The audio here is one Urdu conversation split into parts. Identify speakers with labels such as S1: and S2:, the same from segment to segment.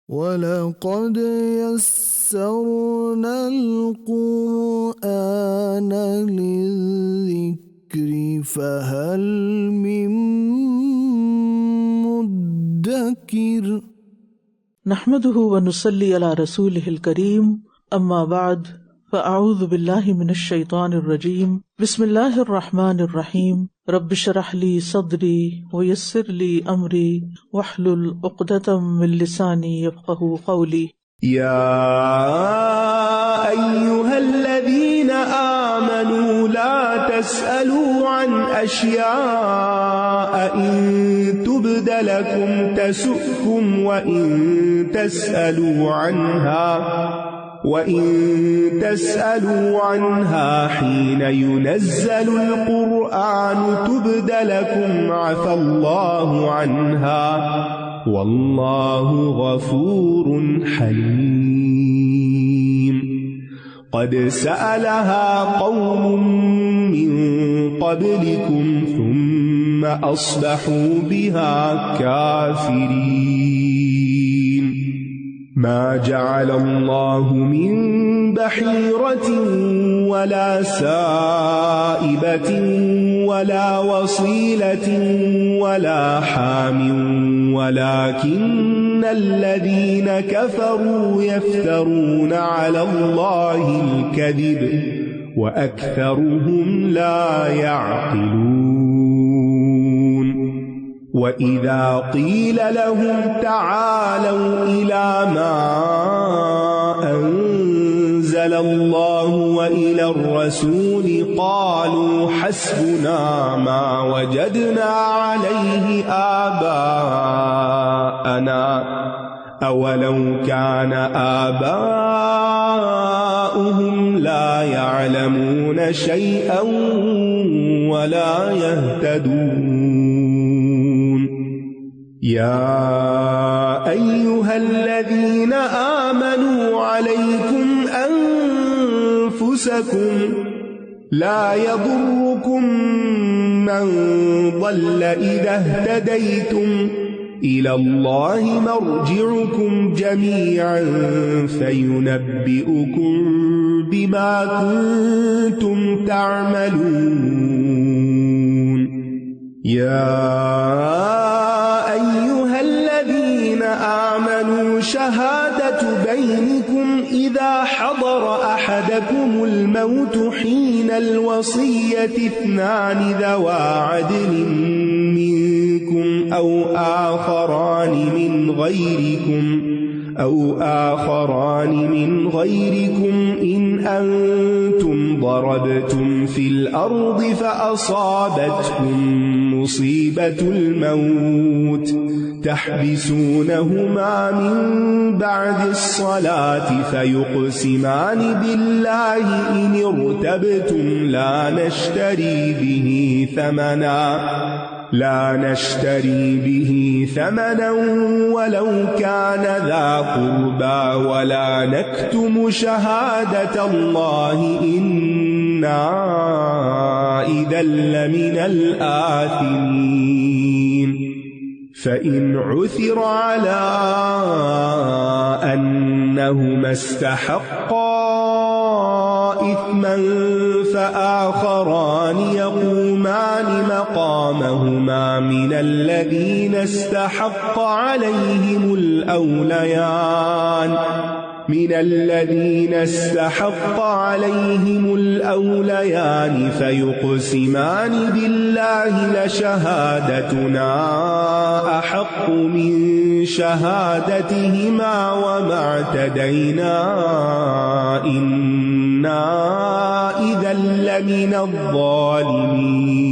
S1: وَلَقَدْ يَسَّرْنَا الْقُرْآنَ لِلذِّكْرِ فَهَلْ مِن مُّدَّكِرٍ
S2: نحمده ونصلي على رسوله الكريم اما بعد فاعوذ باللہ من الشیطان الرجیم بسم اللہ الرحمن الرحیم رب اشرح لی صدری ویسر لی امری واحلل عقدۃ من لسانی یفقهوا قولی
S3: یا ایھا الذین آمنوا لا تسألوا عن اشیاء ان تبد لکم تسؤکم وَإِن تَسْأَلُوا عَنْهَا حِينَ يُنَزَّلُ الْقُرْآنُ تُبْدَ لَكُمْ عَفَا اللَّهُ عَنْهَا وَاللَّهُ غَفُورٌ حَلِيمٌ قَدْ سَأَلَهَا قَوْمٌ مِّن قَبْلِكُمْ ثُمَّ أَصْبَحُوا بِهَا كَافِرِينَ ما جعل الله من بحيرة ولا سائبة ولا وصيلة ولا حام ولكن الذين كفروا يفترون على الله الكذب وأكثرهم لا يعقلون وَإِذَا قِيلَ لَهُمْ تَعَالَوْا إِلَى مَا أَنزَلَ اللَّهُ وَإِلَى الرَّسُولِ قَالُوا حَسْبُنَا مَا وَجَدْنَا عَلَيْهِ آبَاءَنَا أَوَلَوْ كَانَ آبَاؤُهُمْ لَا يَعْلَمُونَ شَيْئًا وَلَا يَهْتَدُونَ يا أيها الذين آمنوا عليكم أنفسكم لا يضركم من ضل إذا اهتديتم إلى الله مرجعكم جميعا فينبئكم بما كنتم تعملون يا أيها الذين آمنوا شهادة بينكم إذا حضر أحدكم الموت حين الوصية اثنان ذوى عدل منكم أو آخران من غيركم إن أنتم ضربتم في الأرض فأصابتكم مصيبة الموت تحبسونهما من بعد الصلاة فيقسمان بالله إن ارتبتم لا نشتري به ثمنا ولو كان ذا قربى ولا نكتم شهادة الله إنا إذا لمن الآثمين فإن عثر على أنهما استحقا إثما فآخران يقومان مقامهما من الذين استحق عليهم الأوليان فيقسمان بالله لشهادتنا أحق من شهادتهما وما اعتدينا إنا إذا لمن الظالمين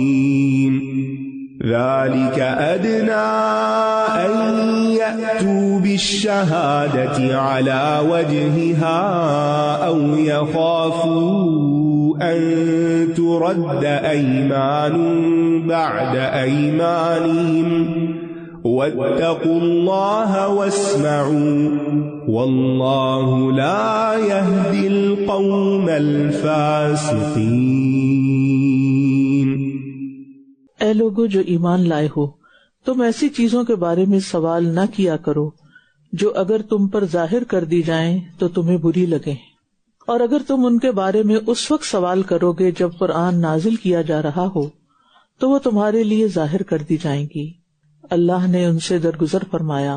S3: ذلك أدنى أن يأتوا بالشهادة على وجهها أو يخافوا أن ترد أيمان بعد أيمانهم واتقوا الله واسمعوا والله لا يهدي القوم الفاسقين۔
S2: اے لوگو جو ایمان لائے ہو، تم ایسی چیزوں کے بارے میں سوال نہ کیا کرو جو اگر تم پر ظاہر کر دی جائیں تو تمہیں بری لگیں، اور اگر تم ان کے بارے میں اس وقت سوال کرو گے جب قرآن نازل کیا جا رہا ہو تو وہ تمہارے لیے ظاہر کر دی جائیں گی۔ اللہ نے ان سے درگزر فرمایا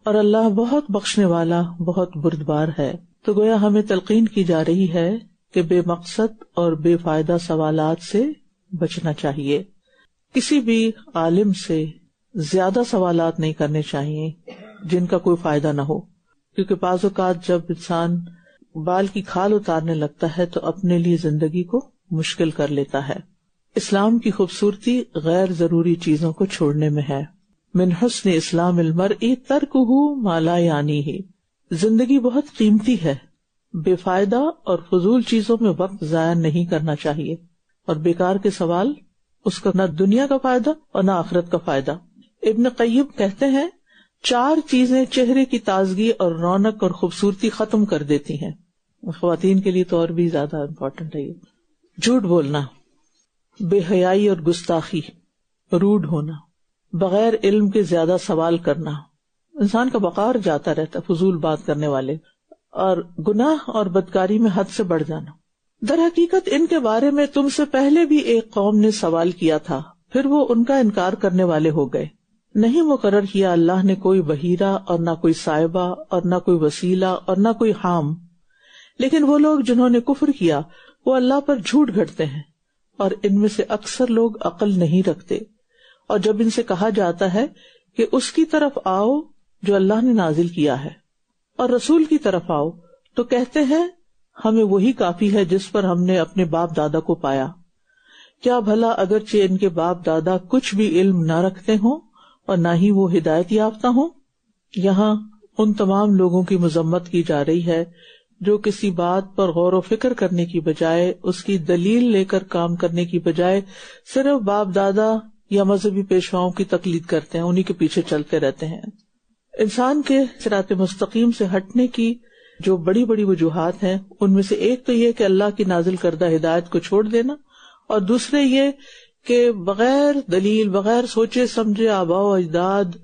S2: اور اللہ بہت بخشنے والا بہت بردبار ہے۔ تو گویا ہمیں تلقین کی جا رہی ہے کہ بے مقصد اور بے فائدہ سوالات سے بچنا چاہیے، کسی بھی عالم سے زیادہ سوالات نہیں کرنے چاہیے جن کا کوئی فائدہ نہ ہو، کیونکہ بعض اوقات جب انسان بال کی کھال اتارنے لگتا ہے تو اپنے لیے زندگی کو مشکل کر لیتا ہے۔ اسلام کی خوبصورتی غیر ضروری چیزوں کو چھوڑنے میں ہے۔ من حسن اسلام المرء ترکہ ما لا یعنیہ، زندگی بہت قیمتی ہے، بے فائدہ اور فضول چیزوں میں وقت ضائع نہیں کرنا چاہیے، اور بیکار کے سوال اس کا نہ دنیا کا فائدہ اور نہ آخرت کا فائدہ۔ ابن قیم کہتے ہیں 4 چیزیں چہرے کی تازگی اور رونق اور خوبصورتی ختم کر دیتی ہیں۔ خواتین کے لیے تو اور بھی زیادہ امپورٹنٹ ہے یہ۔ جھوٹ بولنا، بے حیائی اور گستاخی، روڈ ہونا، بغیر علم کے زیادہ سوال کرنا، انسان کا وقار جاتا رہتا، فضول بات کرنے والے، اور گناہ اور بدکاری میں حد سے بڑھ جانا۔ در حقیقت ان کے بارے میں تم سے پہلے بھی ایک قوم نے سوال کیا تھا، پھر وہ ان کا انکار کرنے والے ہو گئے۔ نہیں مقرر کیا اللہ نے کوئی بحیرہ اور نہ کوئی صائبہ اور نہ کوئی وسیلہ اور نہ کوئی حام، لیکن وہ لوگ جنہوں نے کفر کیا وہ اللہ پر جھوٹ گھڑتے ہیں، اور ان میں سے اکثر لوگ عقل نہیں رکھتے۔ اور جب ان سے کہا جاتا ہے کہ اس کی طرف آؤ جو اللہ نے نازل کیا ہے اور رسول کی طرف آؤ، تو کہتے ہیں ہمیں وہی کافی ہے جس پر ہم نے اپنے باپ دادا کو پایا۔ کیا بھلا اگرچہ ان کے باپ دادا کچھ بھی علم نہ رکھتے ہوں اور نہ ہی وہ ہدایت یافتہ ہوں؟ یہاں ان تمام لوگوں کی مذمت کی جا رہی ہے جو کسی بات پر غور و فکر کرنے کی بجائے، اس کی دلیل لے کر کام کرنے کی بجائے صرف باپ دادا یا مذہبی پیشواؤں کی تقلید کرتے ہیں، انہی کے پیچھے چلتے رہتے ہیں۔ انسان کے صراط مستقیم سے ہٹنے کی جو بڑی بڑی وجوہات ہیں، ان میں سے ایک تو یہ کہ اللہ کی نازل کردہ ہدایت کو چھوڑ دینا، اور دوسرے یہ کہ بغیر دلیل، بغیر سوچے سمجھے آباء و اجداد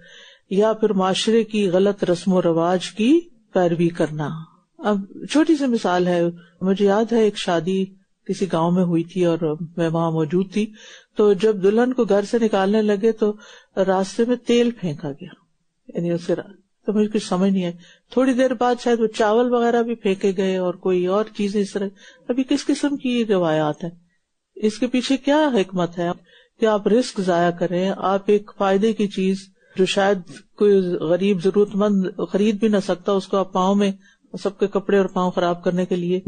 S2: یا پھر معاشرے کی غلط رسم و رواج کی پیروی کرنا۔ اب چھوٹی سی مثال ہے، مجھے یاد ہے ایک شادی کسی گاؤں میں ہوئی تھی اور میں وہاں موجود تھی، تو جب دلہن کو گھر سے نکالنے لگے تو راستے میں تیل پھینکا گیا، یعنی اسے تو مجھے کچھ سمجھ نہیں آئی۔ تھوڑی دیر بعد شاید وہ چاول وغیرہ بھی پھینکے گئے اور کوئی اور چیزیں اس طرح۔ ابھی کس قسم کی روایات ہیں؟ اس کے پیچھے کیا حکمت ہے کہ آپ رزق ضائع کریں، آپ ایک فائدے کی چیز جو شاید کوئی غریب ضرورت مند خرید بھی نہ سکتا، اس کو آپ پاؤں میں سب کے کپڑے اور پاؤں خراب کرنے کے لیے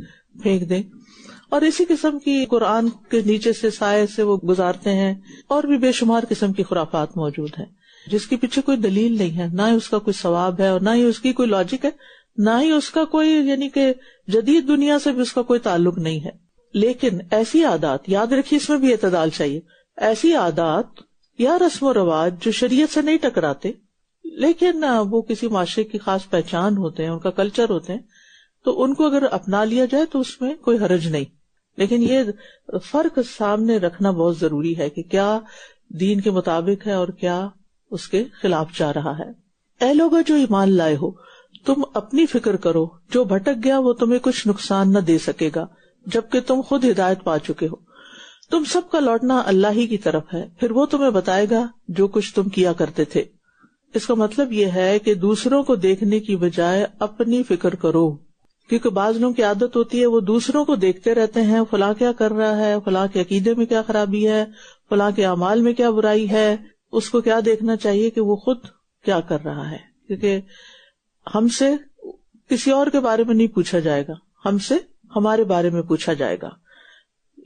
S2: پھینک دیں۔ اور اسی قسم کی قرآن کے نیچے سے سائے سے وہ گزارتے ہیں، اور بھی بے شمار قسم کی خرافات موجود ہیں جس کے پیچھے کوئی دلیل نہیں ہے، نہ ہی اس کا کوئی ثواب ہے اور نہ ہی اس کی کوئی لاجک ہے، نہ ہی اس کا کوئی یعنی کہ جدید دنیا سے بھی اس کا کوئی تعلق نہیں ہے۔ لیکن ایسی عادات، یاد رکھیے اس میں بھی اعتدال چاہیے، ایسی عادات یا رسم و رواج جو شریعت سے نہیں ٹکراتے لیکن وہ کسی معاشرے کی خاص پہچان ہوتے ہیں، ان کا کلچر ہوتے ہیں، تو ان کو اگر اپنا لیا جائے تو اس میں کوئی حرج نہیں۔ لیکن یہ فرق سامنے رکھنا بہت ضروری ہے کہ کیا دین کے مطابق ہے اور کیا اس کے خلاف جا رہا ہے۔ اے لوگو جو ایمان لائے ہو، تم اپنی فکر کرو، جو بھٹک گیا وہ تمہیں کچھ نقصان نہ دے سکے گا جبکہ تم خود ہدایت پا چکے ہو۔ تم سب کا لوٹنا اللہ ہی کی طرف ہے، پھر وہ تمہیں بتائے گا جو کچھ تم کیا کرتے تھے۔ اس کا مطلب یہ ہے کہ دوسروں کو دیکھنے کی بجائے اپنی فکر کرو، کیونکہ بعض لوگوں کی عادت ہوتی ہے وہ دوسروں کو دیکھتے رہتے ہیں، فلاں کیا کر رہا ہے، فلاں کے عقیدے میں کیا خرابی ہے، فلاں کے اعمال میں کیا برائی ہے، اس کو کیا دیکھنا چاہیے کہ وہ خود کیا کر رہا ہے، کیونکہ ہم سے کسی اور کے بارے میں نہیں پوچھا جائے گا، ہم سے ہمارے بارے میں پوچھا جائے گا۔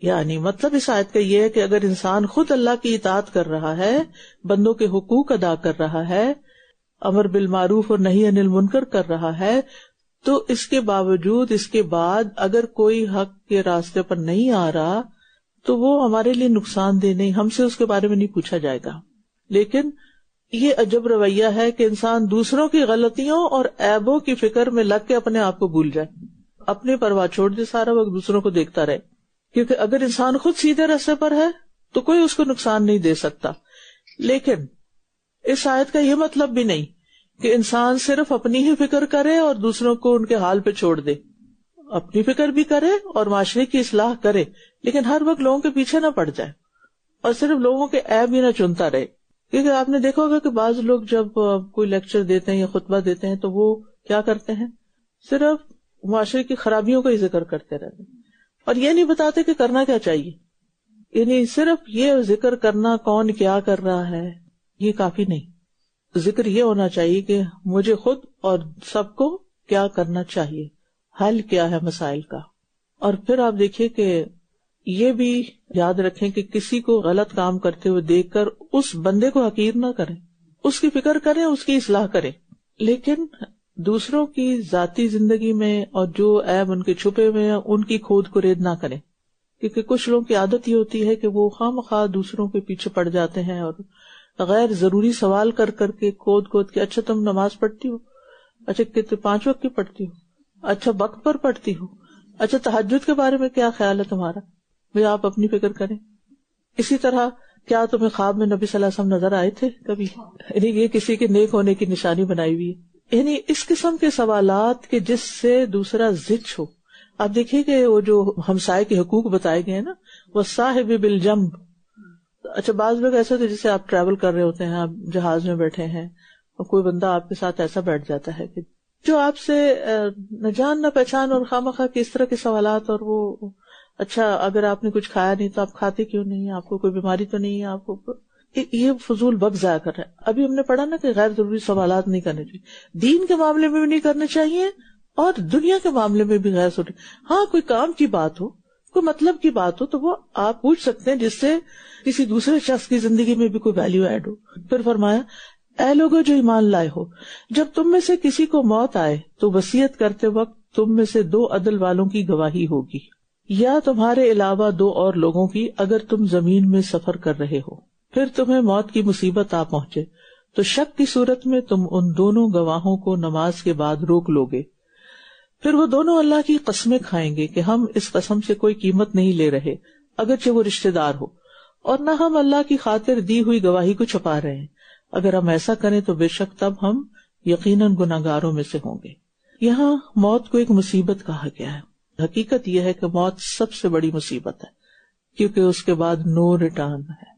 S2: یعنی مطلب اس آیت کا یہ ہے کہ اگر انسان خود اللہ کی اطاعت کر رہا ہے، بندوں کے حقوق ادا کر رہا ہے، امر بالمعروف اور نہی عن المنکر کر رہا ہے، تو اس کے باوجود اس کے بعد اگر کوئی حق کے راستے پر نہیں آ رہا تو وہ ہمارے لیے نقصان دہ نہیں، ہم سے اس کے بارے میں نہیں پوچھا جائے گا۔ لیکن یہ عجب رویہ ہے کہ انسان دوسروں کی غلطیوں اور عیبوں کی فکر میں لگ کے اپنے آپ کو بھول جائے، اپنی پرواہ چھوڑ دے، سارا وقت دوسروں کو دیکھتا رہے، کیونکہ اگر انسان خود سیدھے راستے پر ہے تو کوئی اس کو نقصان نہیں دے سکتا۔ لیکن اس آیت کا یہ مطلب بھی نہیں کہ انسان صرف اپنی ہی فکر کرے اور دوسروں کو ان کے حال پہ چھوڑ دے. اپنی فکر بھی کرے اور معاشرے کی اصلاح کرے، لیکن ہر وقت لوگوں کے پیچھے نہ پڑ جائے اور صرف لوگوں کے عیب ہی نہ چنتا رہے. کیونکہ آپ نے دیکھا ہوگا کہ بعض لوگ جب کوئی لیکچر دیتے ہیں یا خطبہ دیتے ہیں تو وہ کیا کرتے ہیں، صرف معاشرے کی خرابیوں کا ہی ذکر کرتے رہتے ہیں اور یہ نہیں بتاتے کہ کرنا کیا چاہیے. یعنی صرف یہ ذکر کرنا کون کیا کر رہا ہے یہ کافی نہیں. ذکر یہ ہونا چاہیے کہ مجھے خود اور سب کو کیا کرنا چاہیے، حل کیا ہے مسائل کا. اور پھر آپ دیکھیے کہ یہ بھی یاد رکھیں کہ کسی کو غلط کام کرتے ہوئے دیکھ کر اس بندے کو حقیر نہ کریں، اس کی فکر کریں، اس کی اصلاح کریں، لیکن دوسروں کی ذاتی زندگی میں اور جو عیب ان کے چھپے ہوئے ہیں ان کی کھود کھرید نہ کریں. کیونکہ کچھ لوگوں کی عادت یہ ہوتی ہے کہ وہ خواہ دوسروں کے پیچھے پڑ جاتے ہیں اور غیر ضروری سوال کر کر کے کھود کے اچھا تم نماز پڑھتی ہو، اچھا کتنے 5 وقت کی پڑھتی ہو، اچھا وقت پر پڑھتی ہو، اچھا تہجد کے بارے میں کیا خیال ہے تمہارا، بھئی آپ اپنی فکر کریں. اسی طرح کیا تمہیں خواب میں نبی صلی اللہ علیہ وسلم نظر آئے تھے کبھی؟ یعنی یہ کسی کے نیک ہونے کی نشانی بنائی ہوئی ہے. یعنی اس قسم کے سوالات کے جس سے دوسرا زچ ہو. آپ دیکھیے کہ وہ جو ہمسائے کے حقوق بتائے گئے ہیں نا، وہ صاحب بالجنب. اچھا بعض لوگ ایسے ہوتے جیسے آپ ٹریول کر رہے ہوتے ہیں، آپ جہاز میں بیٹھے ہیں اور کوئی بندہ آپ کے ساتھ ایسا بیٹھ جاتا ہے کہ جو آپ سے نہ جان نہ پہچان اور خواہ کے اس طرح کے سوالات. اور وہ اچھا اگر آپ نے کچھ کھایا نہیں تو آپ کھاتے کیوں نہیں، آپ کو کوئی بیماری تو نہیں ہے، آپ کو یہ فضول وقت ضائع کر رہا ہے. ابھی ہم نے پڑھا نا کہ غیر ضروری سوالات نہیں کرنے چاہیے، دین کے معاملے میں بھی نہیں کرنے چاہیے اور دنیا کے معاملے میں بھی غیر ضروری. ہاں کوئی کام کی بات ہو، کوئی مطلب کی بات ہو تو وہ آپ پوچھ سکتے ہیں جس سے کسی دوسرے شخص کی زندگی میں بھی کوئی ویلیو ایڈ ہو. پھر فرمایا اے لوگو جو ایمان لائے ہو، جب تم میں سے کسی کو موت آئے تو وصیت کرتے وقت تم میں سے 2 عدل والوں کی گواہی ہوگی یا تمہارے علاوہ 2 اور لوگوں کی، اگر تم زمین میں سفر کر رہے ہو پھر تمہیں موت کی مصیبت آ پہنچے تو شک کی صورت میں تم ان دونوں گواہوں کو نماز کے بعد روک لوگے. پھر وہ دونوں اللہ کی قسمیں کھائیں گے کہ ہم اس قسم سے کوئی قیمت نہیں لے رہے اگرچہ وہ رشتہ دار ہو، اور نہ ہم اللہ کی خاطر دی ہوئی گواہی کو چھپا رہے ہیں. اگر ہم ایسا کریں تو بے شک تب ہم یقیناً گناہگاروں میں سے ہوں گے. یہاں موت کو ایک مصیبت کہا گیا ہے. حقیقت یہ ہے کہ موت سب سے بڑی مصیبت ہے، کیونکہ اس کے بعد نو ریٹرن ہے،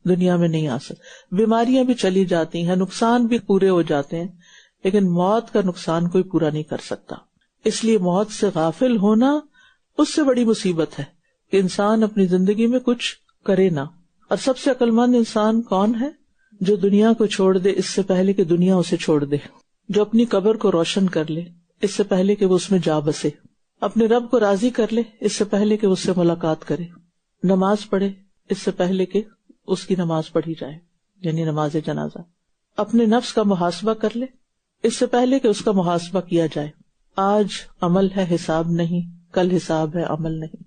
S2: دنیا میں نہیں آ سکتا. بیماریاں بھی چلی جاتی ہیں، نقصان بھی پورے ہو جاتے ہیں، لیکن موت کا نقصان کوئی پورا نہیں کر سکتا. اس لیے موت سے غافل ہونا اس سے بڑی مصیبت ہے کہ انسان اپنی زندگی میں کچھ کرے نہ. اور سب سے عقل مند انسان کون ہے؟ جو دنیا کو چھوڑ دے اس سے پہلے کہ دنیا اسے چھوڑ دے، جو اپنی قبر کو روشن کر لے اس سے پہلے کہ وہ اس میں جا بسے، اپنے رب کو راضی کر لے اس سے پہلے کہ اس سے ملاقات کرے، نماز پڑھے اس سے پہلے کہ اس کی نماز پڑھی جائے یعنی نماز جنازہ، اپنے نفس کا محاسبہ کر لے اس سے پہلے کہ اس کا محاسبہ کیا جائے. آج عمل ہے حساب نہیں، کل حساب ہے عمل نہیں.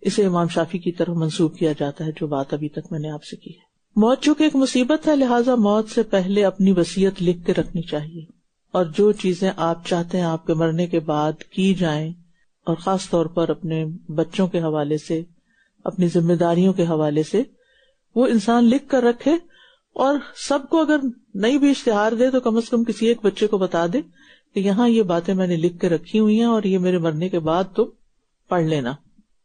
S2: اسے امام شافعی کی طرف منسوب کیا جاتا ہے جو بات ابھی تک میں نے آپ سے کی ہے. موت چونکہ ایک مصیبت ہے، لہٰذا موت سے پہلے اپنی وصیت لکھ کے رکھنی چاہیے، اور جو چیزیں آپ چاہتے ہیں آپ کے مرنے کے بعد کی جائیں، اور خاص طور پر اپنے بچوں کے حوالے سے، اپنی ذمہ داریوں کے حوالے سے، وہ انسان لکھ کر رکھے. اور سب کو اگر نہیں بھی اشتہار دے تو کم از کم کسی ایک بچے کو بتا دے کہ یہاں یہ باتیں میں نے لکھ کے رکھی ہوئی ہیں اور یہ میرے مرنے کے بعد تم پڑھ لینا.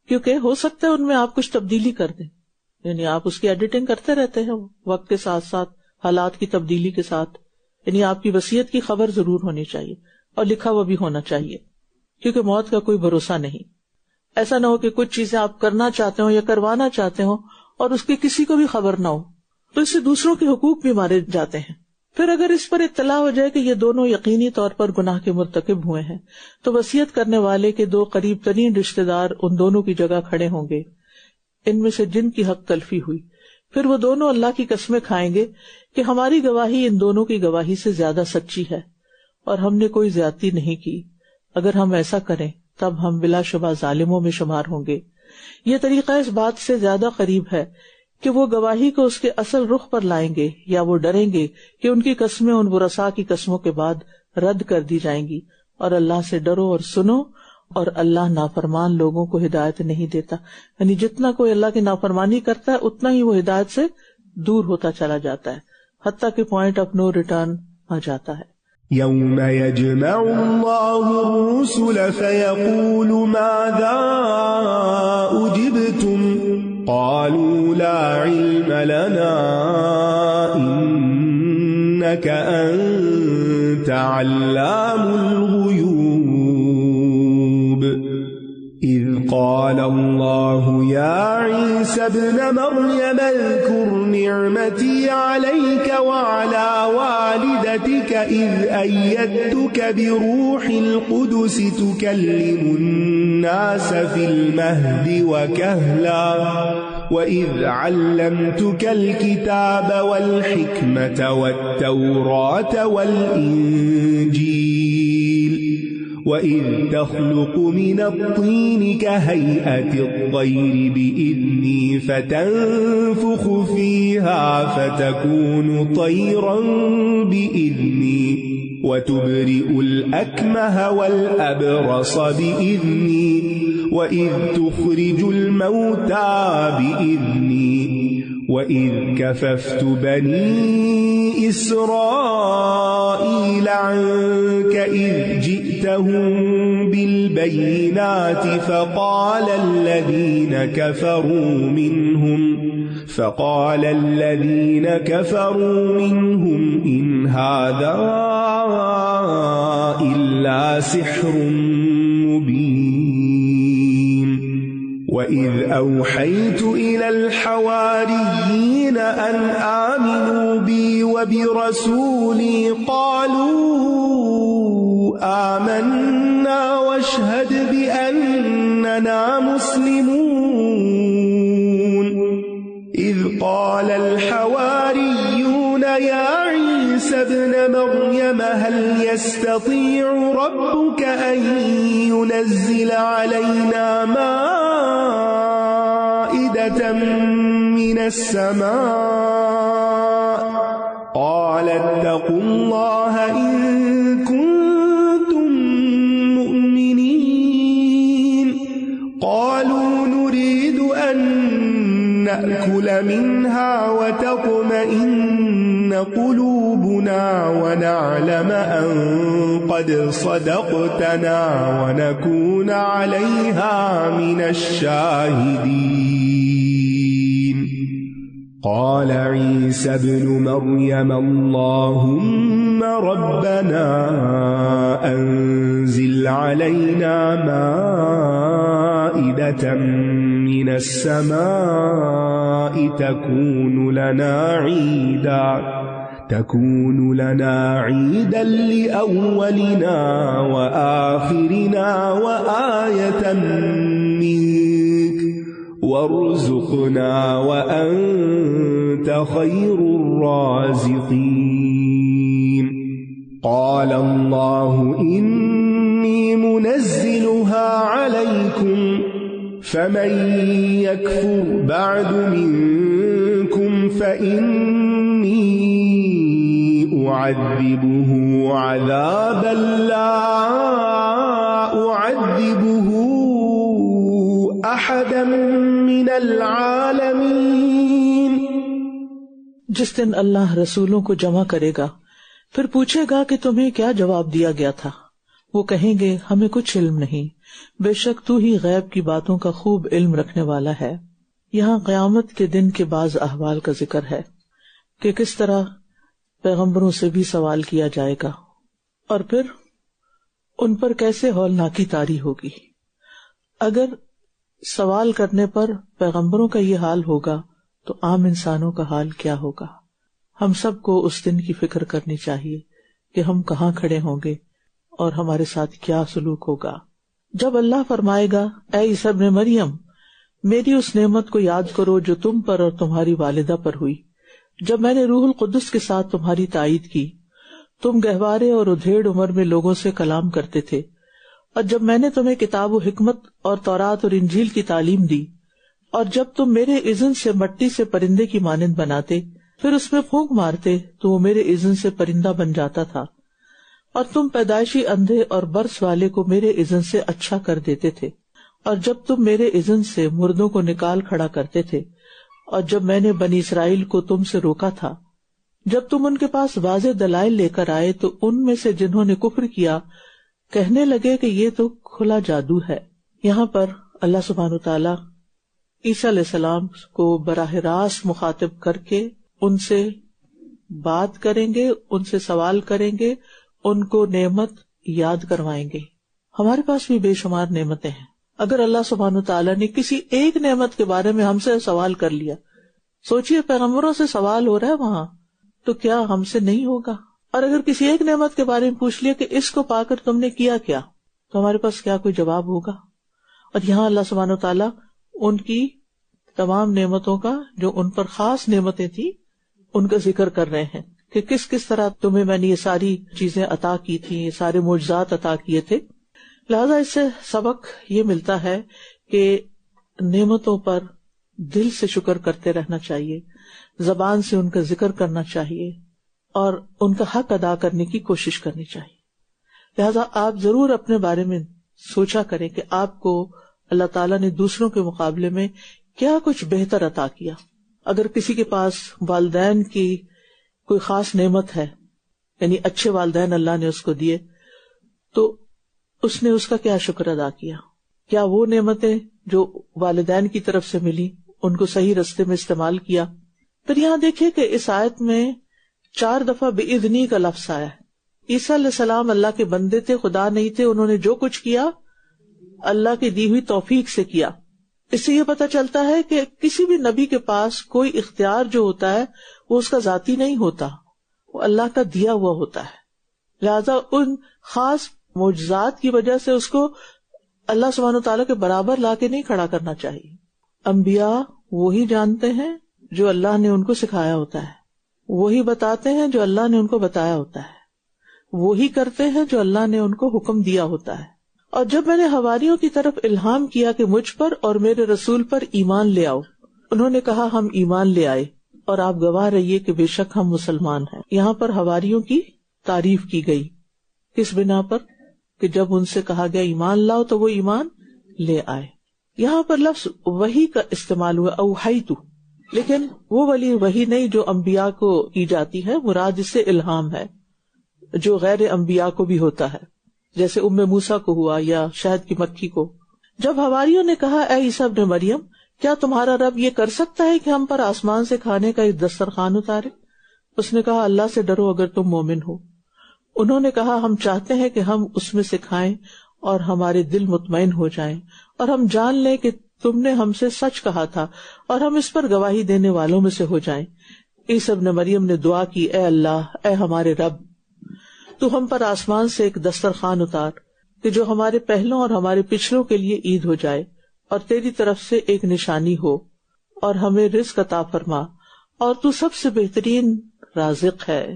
S2: کیونکہ ہو سکتا ہے ان میں آپ کچھ تبدیلی کر دیں، یعنی آپ اس کی ایڈیٹنگ کرتے رہتے ہیں وقت کے ساتھ ساتھ، حالات کی تبدیلی کے ساتھ. یعنی آپ کی وصیت کی خبر ضرور ہونی چاہیے اور لکھا ہوا بھی ہونا چاہیے، کیونکہ موت کا کوئی بھروسہ نہیں. ایسا نہ ہو کہ کچھ چیزیں آپ کرنا چاہتے ہو یا کروانا چاہتے ہو اور اس کی کسی کو بھی خبر نہ ہو، تو اس سے دوسروں کے حقوق بھی مارے جاتے ہیں. پھر اگر اس پر اطلاع ہو جائے کہ یہ دونوں یقینی طور پر گناہ کے مرتکب ہوئے ہیں تو وصیت کرنے والے کے 2 قریب ترین رشتہ دار ان دونوں کی جگہ کھڑے ہوں گے، ان میں سے جن کی حق تلفی ہوئی. پھر وہ دونوں اللہ کی قسمیں کھائیں گے کہ ہماری گواہی ان دونوں کی گواہی سے زیادہ سچی ہے اور ہم نے کوئی زیادتی نہیں کی. اگر ہم ایسا کریں تب ہم بلا شبہ ظالموں میں شمار ہوں گے. یہ طریقہ اس بات سے زیادہ قریب ہے کہ وہ گواہی کو اس کے اصل رخ پر لائیں گے، یا وہ ڈریں گے کہ ان کی قسمیں ان ورثاء کی قسموں کے بعد رد کر دی جائیں گی. اور اللہ سے ڈرو اور سنو، اور اللہ نافرمان لوگوں کو ہدایت نہیں دیتا. یعنی جتنا کوئی اللہ کی نافرمانی کرتا ہے اتنا ہی وہ ہدایت سے دور ہوتا چلا جاتا ہے، حتیٰ کہ پوائنٹ آف نو ریٹرن آ جاتا ہے.
S3: يوم يجمع الله الرسل فيقول ماذا أجبتم قالوا لا علم لنا إنك أنت علام الغيوب إذ قال الله يا عيسى ابن مريم اذكر نعمتي عليك وعلى والدتك إذ أيدتك بروح القدس تكلم الناس في المهد وكهلا وإذ علمتك الكتاب والحكمة والتوراة والإنجيل وإذ تخلق من الطين كهيئة الطير بإذني فتنفخ فيها فتكون طيرا بإذني وتبرئ الأكمه والأبرص بإذني وإذ تخرج الموتى بإذني وإذ كففت بني إسرائيل عنك إذ جئتهم بالبينات فقال الذين كفروا منهم إن هذا إلا سحر مبين وإذ أوحيت إلى الحواريين أن آمنوا بي وبرسولي قالوا آمنا واشهد بأننا مسلمون إذ قال الحواريون يا عيسى ابن مريم هل يستطيع ربك أن ينزل علينا مائدة من السماء قال اتقوا الله إن كنتم مؤمنين قالوا نريد أن نأكل منها وتطمئن قلوبنا ونعلم أن قد صدقتنا ونكون عليها من الشاهدين قال عيسى ابن مريم اللهم ربنا أنزل علينا مائدة من السماء تكون لنا عيدا لأولنا وآخرنا وآية منك وارزقنا وأنت خير الرازقين قال الله إني منزلها عليكم فمن يكفر بعد منكم فإني أعذبه عذابا لا أعذبه أحدا من العالمين.
S2: جس دن اللہ رسولوں کو جمع کرے گا پھر پوچھے گا کہ تمہیں کیا جواب دیا گیا تھا، وہ کہیں گے ہمیں کچھ علم نہیں، بے شک تو ہی غیب کی باتوں کا خوب علم رکھنے والا ہے. یہاں قیامت کے دن کے بعض احوال کا ذکر ہے کہ کس طرح پیغمبروں سے بھی سوال کیا جائے گا اور پھر ان پر کیسے ہولناکی طاری ہوگی. اگر سوال کرنے پر پیغمبروں کا یہ حال ہوگا تو عام انسانوں کا حال کیا ہوگا؟ ہم سب کو اس دن کی فکر کرنی چاہیے کہ ہم کہاں کھڑے ہوں گے اور ہمارے ساتھ کیا سلوک ہوگا. جب اللہ فرمائے گا اے عیسی ابن مریم میری اس نعمت کو یاد کرو جو تم پر اور تمہاری والدہ پر ہوئی جب میں نے روح القدس کے ساتھ تمہاری تائید کی، تم گہوارے اور ادھیڑ عمر میں لوگوں سے کلام کرتے تھے، اور جب میں نے تمہیں کتاب و حکمت اور تورات اور انجیل کی تعلیم دی، اور جب تم میرے اذن سے مٹی سے پرندے کی مانند بناتے پھر اس میں پھونک مارتے تو وہ میرے اذن سے پرندہ بن جاتا تھا، اور تم پیدائشی اندھے اور برس والے کو میرے اذن سے اچھا کر دیتے تھے، اور جب تم میرے اذن سے مردوں کو نکال کھڑا کرتے تھے، اور جب میں نے بنی اسرائیل کو تم سے روکا تھا جب تم ان کے پاس واضح دلائل لے کر آئے تو ان میں سے جنہوں نے کفر کیا کہنے لگے کہ یہ تو کھلا جادو ہے۔ یہاں پر اللہ سبحانہ وتعالیٰ عیسیٰ علیہ السلام کو براہ راست مخاطب کر کے ان سے بات کریں گے، ان سے سوال کریں گے، ان کو نعمت یاد کروائیں گے۔ ہمارے پاس بھی بے شمار نعمتیں ہیں، اگر اللہ سبحانہ وتعالیٰ نے کسی ایک نعمت کے بارے میں ہم سے سوال کر لیا، سوچئے پیغمبروں سے سوال ہو رہا ہے وہاں، تو کیا ہم سے نہیں ہوگا؟ اور اگر کسی ایک نعمت کے بارے میں پوچھ لیا کہ اس کو پا کر تم نے کیا کیا، تو ہمارے پاس کیا کوئی جواب ہوگا؟ اور یہاں اللہ سبحانہ وتعالیٰ ان کی تمام نعمتوں کا، جو ان پر خاص نعمتیں تھیں، ان کا ذکر کر رہے ہیں کہ کس کس طرح تمہیں میں نے یہ ساری چیزیں عطا کی تھی، یہ سارے معجزات عطا کیے تھے۔ لہذا اس سے سبق یہ ملتا ہے کہ نعمتوں پر دل سے شکر کرتے رہنا چاہیے، زبان سے ان کا ذکر کرنا چاہیے اور ان کا حق ادا کرنے کی کوشش کرنی چاہیے۔ لہذا آپ ضرور اپنے بارے میں سوچا کریں کہ آپ کو اللہ تعالیٰ نے دوسروں کے مقابلے میں کیا کچھ بہتر عطا کیا۔ اگر کسی کے پاس والدین کی کوئی خاص نعمت ہے، یعنی اچھے والدین اللہ نے اس کو دیے، تو اس نے اس کا کیا شکر ادا کیا؟ کیا وہ نعمتیں جو والدین کی طرف سے ملی ان کو صحیح رستے میں استعمال کیا؟ پھر یہاں دیکھیے کہ اس آیت میں 4 دفعہ بِإِذْنِی کا لفظ آیا ہے۔ عیسیٰ علیہ السلام اللہ کے بندے تھے، خدا نہیں تھے، انہوں نے جو کچھ کیا اللہ کی دی ہوئی توفیق سے کیا۔ اس سے یہ پتہ چلتا ہے کہ کسی بھی نبی کے پاس کوئی اختیار جو ہوتا ہے وہ اس کا ذاتی نہیں ہوتا، وہ اللہ کا دیا ہوا ہوتا ہے۔ لہذا ان خاص معجزات کی وجہ سے اس کو اللہ سبحانہ وتعالیٰ کے برابر لا کے نہیں کھڑا کرنا چاہیے۔ انبیاء وہی جانتے ہیں جو اللہ نے ان کو سکھایا ہوتا ہے، وہی بتاتے ہیں جو اللہ نے ان کو بتایا ہوتا ہے، وہی کرتے ہیں جو اللہ نے ان کو حکم دیا ہوتا ہے۔ اور جب میں نے حواریوں کی طرف الہام کیا کہ مجھ پر اور میرے رسول پر ایمان لے آؤ، انہوں نے کہا ہم ایمان لے آئے اور آپ گواہ رہیے کہ بے شک ہم مسلمان ہیں۔ یہاں پر حواریوں کی تعریف کی گئی، کس بنا پر؟ کہ جب ان سے کہا گیا ایمان لاؤ تو وہ ایمان لے آئے۔ یہاں پر لفظ وحی کا استعمال ہوا، اوحیتو، لیکن وہ والی وحی نہیں جو انبیاء کو کی جاتی ہے، مراد اس سے الہام ہے جو غیر انبیاء کو بھی ہوتا ہے، جیسے موسیٰ کو ہوا یا شہد کی مکھی کو۔ جب حواریوں نے کہا اے عیسیٰ ابن مریم، کیا تمہارا رب یہ کر سکتا ہے کہ ہم پر آسمان سے کھانے کا ایک دسترخوان اتارے؟ اس نے کہا اللہ سے ڈرو اگر تم مومن ہو۔ انہوں نے کہا ہم چاہتے ہیں کہ ہم اس میں سے کھائیں اور ہمارے دل مطمئن ہو جائیں اور ہم جان لیں کہ تم نے ہم سے سچ کہا تھا اور ہم اس پر گواہی دینے والوں میں سے ہو جائیں۔ عیسیٰ ابن مریم نے دعا کی، اے اللہ، اے ہمارے رب، تو ہم پر آسمان سے ایک دسترخوان اتار کہ جو ہمارے پہلوں اور ہمارے پچھلوں کے لیے عید ہو جائے اور تیری طرف سے ایک نشانی ہو، اور ہمیں رزق عطا فرما، اور تو سب سے بہترین رازق ہے۔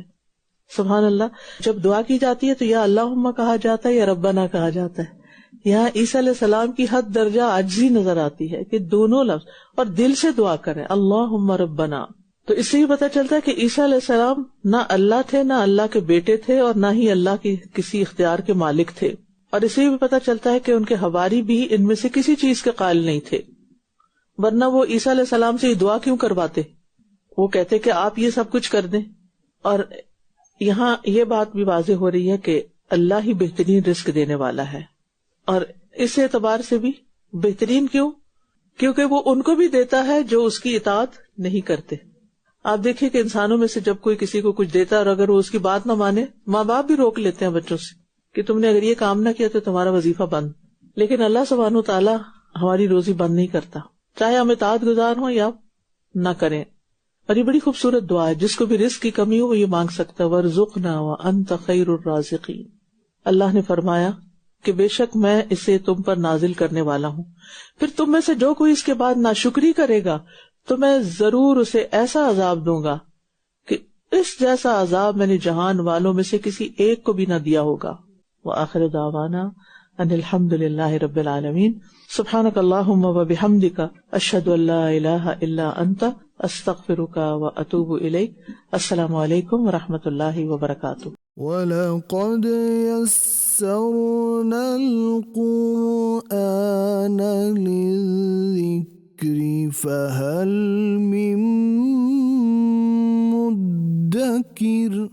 S2: سبحان اللہ، جب دعا کی جاتی ہے تو یا اللہم کہا جاتا ہے یا ربنا کہا جاتا ہے۔ یہاں عیسیٰ علیہ السلام کی حد درجہ عاجزی نظر آتی ہے کہ دونوں لفظ اور دل سے دعا کریں، اللہم ربنا۔ تو اس سے ہی پتہ چلتا ہے کہ عیسیٰ علیہ السلام نہ اللہ تھے، نہ اللہ کے بیٹے تھے، اور نہ ہی اللہ کے کسی اختیار کے مالک تھے۔ اور اس سے بھی پتہ چلتا ہے کہ ان کے حواری بھی ان میں سے کسی چیز کے قائل نہیں تھے، ورنہ وہ عیسیٰ علیہ السلام سے یہ دعا کیوں کرواتے؟ وہ کہتے کہ آپ یہ سب کچھ کر دیں۔ اور یہاں یہ بات بھی واضح ہو رہی ہے کہ اللہ ہی بہترین رزق دینے والا ہے، اور اس اعتبار سے بھی بہترین کیوں؟ کیونکہ وہ ان کو بھی دیتا ہے جو اس کی اطاعت نہیں کرتے۔ آپ دیکھیں کہ انسانوں میں سے جب کوئی کسی کو کچھ دیتا ہے اور اگر وہ اس کی بات نہ مانے، ماں باپ بھی روک لیتے ہیں بچوں سے کہ تم نے اگر یہ کام نہ کیا تو تمہارا وظیفہ بند۔ لیکن اللہ سبحانہ وتعالیٰ ہماری روزی بند نہیں کرتا، چاہے ہم اطاعت گزار ہوں یا نہ کریں۔ اور یہ بڑی خوبصورت دعا ہے، جس کو بھی رزق کی کمی ہو وہ یہ مانگ سکتا ہے، وَارْزُقْنَا وَأَنْتَ خَيْرُ الرَّازِقِينَ۔ اللہ نے فرمایا کہ بے شک میں اسے تم پر نازل کرنے والا ہوں، پھر تم میں سے جو کوئی اس کے بعد ناشکری کرے گا تو میں ضرور اسے ایسا عذاب دوں گا کہ اس جیسا عذاب میں نے جہان والوں میں سے کسی ایک کو بھی نہ دیا ہوگا۔ وآخر دعوانا ان الحمد للہ رب العالمین۔ سبحانک اللہم وبحمدک، اشہد ان لا الہ الا انت، استغفرک واتوب الیک۔ السلام علیکم ورحمۃ اللہ وبرکاتہ۔
S1: وَلَقَدْ يَسَّرْنَا الْقُرْآنَ لِلذِّكْرِ فَهَلْ مِن مُّدَّكِرٍ فذكر